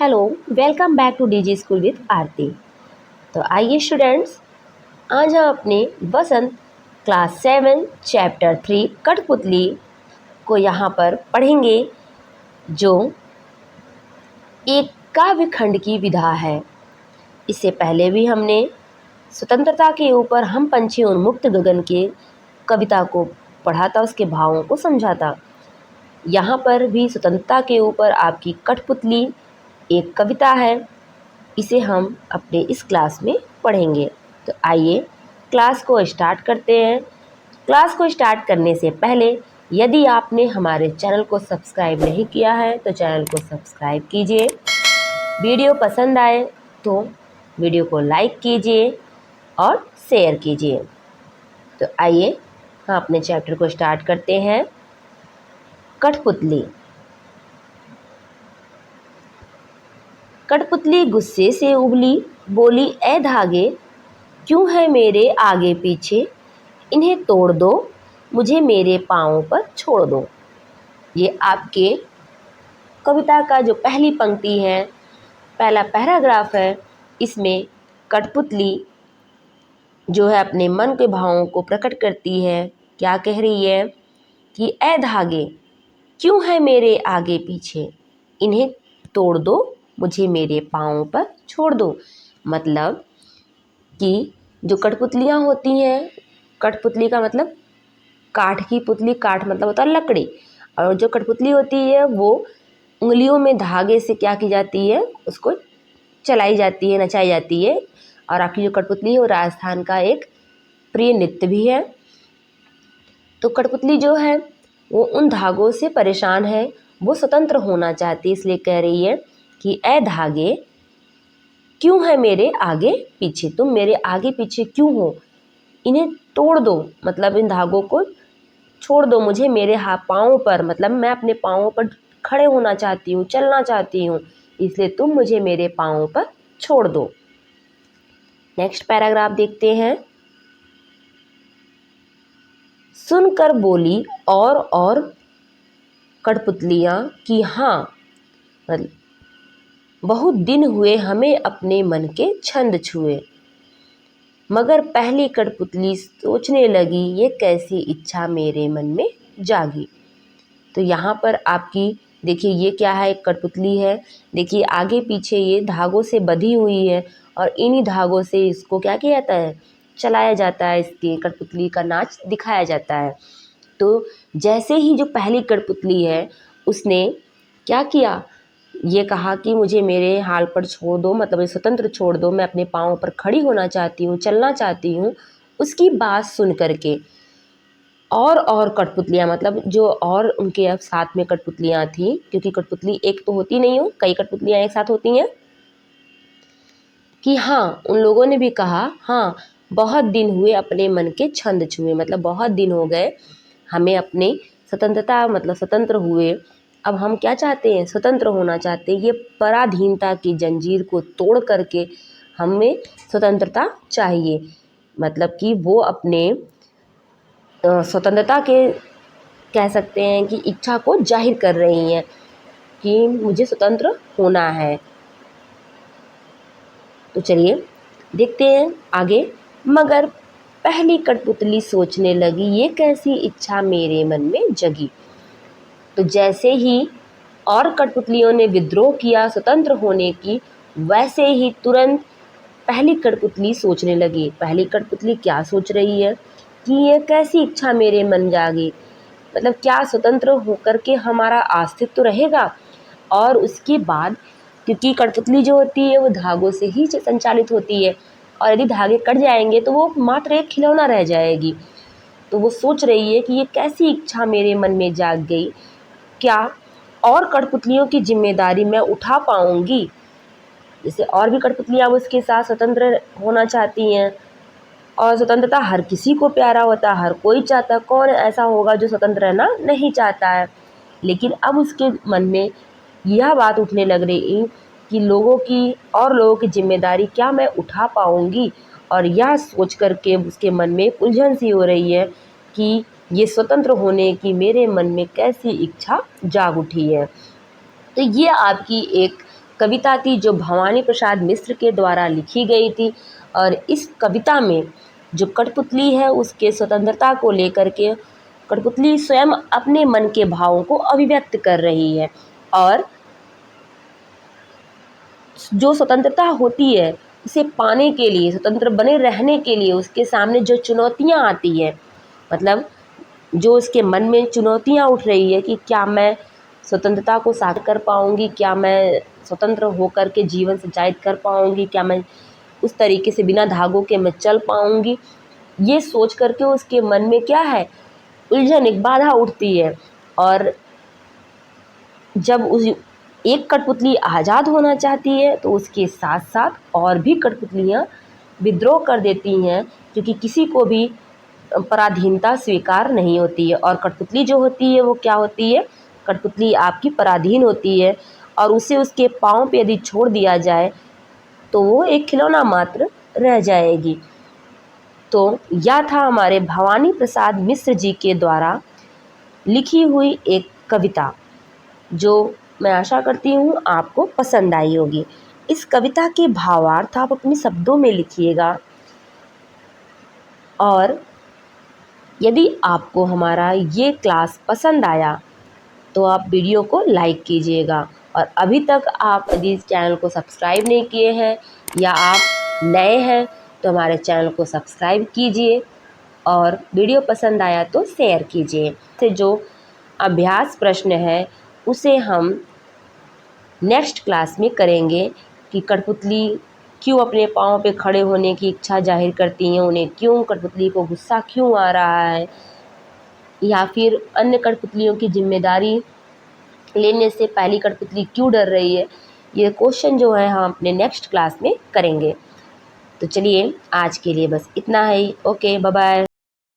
Hello, welcome back to DG school with Aarti. तो आइए students, आज हम अपने वसंत क्लास 7 चैप्टर 3 कठपुतली को यहाँ पर पढ़ेंगे, जो एक काव्य खंड की विधा है। इससे पहले भी हमने स्वतंत्रता के ऊपर हम पंछी उन्मुक्त गगन के कविता को पढ़ा था, उसके भावों को समझा था। यहाँ पर भी स्वतंत्रता के ऊपर आपकी कठपुतली एक कविता है, इसे हम अपने इस क्लास में पढ़ेंगे। तो आइए क्लास को स्टार्ट करते हैं। क्लास को स्टार्ट करने से पहले यदि आपने हमारे चैनल को सब्सक्राइब नहीं किया है तो चैनल को सब्सक्राइब कीजिए। वीडियो पसंद आए तो वीडियो को लाइक कीजिए और शेयर कीजिए। तो आइए हम अपने चैप्टर को स्टार्ट करते हैं। कठपुतली। कठपुतली गुस्से से उबली, बोली, ए धागे क्यों है मेरे आगे पीछे, इन्हें तोड़ दो, मुझे मेरे पाँव पर छोड़ दो। ये आपके कविता का जो पहली पंक्ति है, पहला पैराग्राफ है, इसमें कठपुतली जो है अपने मन के भावों को प्रकट करती है। क्या कह रही है कि ए धागे क्यों है मेरे आगे पीछे, इन्हें तोड़ दो, मुझे मेरे पाँव पर छोड़ दो। मतलब कि जो कठपुतलियाँ होती हैं, कठपुतली का मतलब काठ की पुतली, काठ मतलब होता है लकड़ी, और जो कठपुतली होती है वो उंगलियों में धागे से क्या की जाती है, उसको चलाई जाती है, नचाई जाती है। और आपकी जो कठपुतली है वो राजस्थान का एक प्रिय नृत्य भी है। तो कठपुतली जो है वो उन धागों से परेशान है, वो स्वतंत्र होना चाहती है, इसलिए कह रही है कि ए धागे क्यों है मेरे आगे पीछे, तुम मेरे आगे पीछे क्यों हो, इन्हें तोड़ दो, मतलब इन धागों को छोड़ दो, मुझे मेरे पाँव पर, मतलब मैं अपने पाँव पर खड़े होना चाहती हूँ, चलना चाहती हूँ, इसलिए तुम मुझे मेरे पाँव पर छोड़ दो। नेक्स्ट पैराग्राफ देखते हैं। सुनकर बोली और कठपुतलियाँ कि हाँ, बहुत दिन हुए हमें अपने मन के छंद छुए। मगर पहली कठपुतली सोचने लगी, ये कैसी इच्छा मेरे मन में जागी। तो यहाँ पर आपकी देखिए ये क्या है, एक कठपुतली है, देखिए आगे पीछे ये धागों से बंधी हुई है और इन्हीं धागों से इसको क्या किया जाता है, चलाया जाता है, इसके कठपुतली का नाच दिखाया जाता है। तो जैसे ही जो पहली कठपुतली है उसने क्या किया, ये कहा कि मुझे मेरे हाल पर छोड़ दो, मतलब स्वतंत्र छोड़ दो, मैं अपने पाँव पर खड़ी होना चाहती हूँ, चलना चाहती हूँ। उसकी बात सुन करके और कठपुतलियाँ, मतलब जो और उनके अब साथ में कठपुतलियाँ थी, क्योंकि कठपुतली एक तो होती नहीं हो, कई कठपुतलियाँ एक साथ होती हैं, कि हाँ, उन लोगों ने भी कहा हाँ, बहुत दिन हुए अपने मन के छंद छुए, मतलब बहुत दिन हो गए हमें अपनी स्वतंत्रता, मतलब स्वतंत्र हुए, अब हम क्या चाहते हैं, स्वतंत्र होना चाहते हैं। ये पराधीनता की जंजीर को तोड़ करके हमें स्वतंत्रता चाहिए, मतलब कि वो अपने स्वतंत्रता के कह सकते हैं कि इच्छा को जाहिर कर रही हैं कि मुझे स्वतंत्र होना है। तो चलिए देखते हैं आगे। मगर पहली कठपुतली सोचने लगी, ये कैसी इच्छा मेरे मन में जगी। तो जैसे ही और कठपुतलियों ने विद्रोह किया स्वतंत्र होने की, वैसे ही तुरंत पहली कठपुतली सोचने लगी। पहली कठपुतली क्या सोच रही है कि ये कैसी इच्छा मेरे मन जागी, मतलब क्या स्वतंत्र होकर के हमारा अस्तित्व रहेगा। और उसके बाद क्योंकि कठपुतली जो होती है वो धागों से ही संचालित होती है, और यदि धागे कट जाएंगे तो वो मात्र एक खिलौना रह जाएगी। तो वो सोच रही है कि ये कैसी इच्छा मेरे मन में जाग गई, क्या और कठपुतलियों की जिम्मेदारी मैं उठा पाऊंगी। जैसे और भी कठपुतलियाँ उसके साथ स्वतंत्र होना चाहती हैं, और स्वतंत्रता हर किसी को प्यारा होता है, हर कोई चाहता है, कौन ऐसा होगा जो स्वतंत्र रहना नहीं चाहता है। लेकिन अब उसके मन में यह बात उठने लग रही कि लोगों की जिम्मेदारी क्या मैं उठा पाऊंगी, और यह सोच करके उसके मन में उलझन सी हो रही है कि ये स्वतंत्र होने की मेरे मन में कैसी इच्छा जाग उठी है। तो ये आपकी एक कविता थी जो भवानी प्रसाद मिश्र के द्वारा लिखी गई थी। और इस कविता में जो कठपुतली है उसके स्वतंत्रता को लेकर के कठपुतली स्वयं अपने मन के भावों को अभिव्यक्त कर रही है। और जो स्वतंत्रता होती है उसे पाने के लिए, स्वतंत्र बने रहने के लिए उसके सामने जो चुनौतियां आती है, मतलब जो उसके मन में चुनौतियां उठ रही है कि क्या मैं स्वतंत्रता को साकार कर पाऊंगी, क्या मैं स्वतंत्र होकर के जीवन संचालित कर पाऊंगी, क्या मैं उस तरीके से बिना धागों के मैं चल पाऊंगी, ये सोच करके उसके मन में क्या है, उलझन, एक बाधा उठती है। और जब उस एक कठपुतली आज़ाद होना चाहती है तो उसके साथ साथ और भी कठपुतलियाँ विद्रोह कर देती हैं, क्योंकि किसी को भी पराधीनता स्वीकार नहीं होती है। और कठपुतली जो होती है वो क्या होती है, कठपुतली आपकी पराधीन होती है और उसे उसके पाँव पे यदि छोड़ दिया जाए तो वो एक खिलौना मात्र रह जाएगी। तो यह था हमारे भवानी प्रसाद मिश्र जी के द्वारा लिखी हुई एक कविता, जो मैं आशा करती हूँ आपको पसंद आई होगी। इस कविता के भावार्थ आप अपने शब्दों में लिखिएगा। और यदि आपको हमारा ये क्लास पसंद आया तो आप वीडियो को लाइक कीजिएगा। और अभी तक आप यदि इस चैनल को सब्सक्राइब नहीं किए हैं या आप नए हैं तो हमारे चैनल को सब्सक्राइब कीजिए और वीडियो पसंद आया तो शेयर कीजिए। तो जो अभ्यास प्रश्न है उसे हम नेक्स्ट क्लास में करेंगे कि कठपुतली क्यों अपने पाँव पे खड़े होने की इच्छा जाहिर करती हैं, उन्हें क्यों, कठपुतली को गुस्सा क्यों आ रहा है, या फिर अन्य कठपुतलियों की जिम्मेदारी लेने से पहली कठपुतली क्यों डर रही है। ये क्वेश्चन जो है हम अपने नेक्स्ट क्लास में करेंगे। तो चलिए आज के लिए बस इतना ही। Okay, bye bye.